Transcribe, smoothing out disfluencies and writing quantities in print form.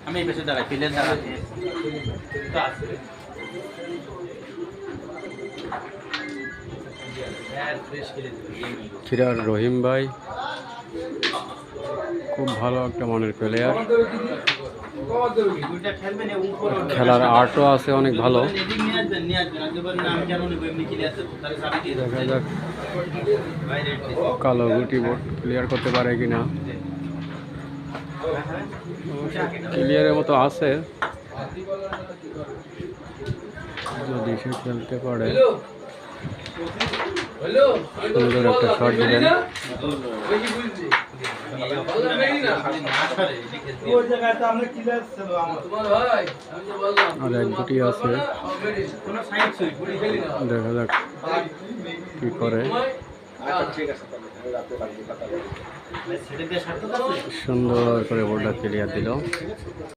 আমি এই পেছনে দাঁড়াই পিলের দাঁড়াই চিরার রহিম ভাই খুব ভালো একটা মনের প্লেয়ার, খেলার আর্টও আছে অনেক ভালো। দেখা যাক কালো গুটি বোর্ড ক্লিয়ার করতে পারে কিনা। ক্লিয়ারের মতো আছে, যদি সে খেলতে পারে। সুন্দর একটা শট দিলেন। আর এক গুটি আছে, দেখা যাক কি করে। সুন্দর করে বোর্ডটা ক্লিয়ার দিল।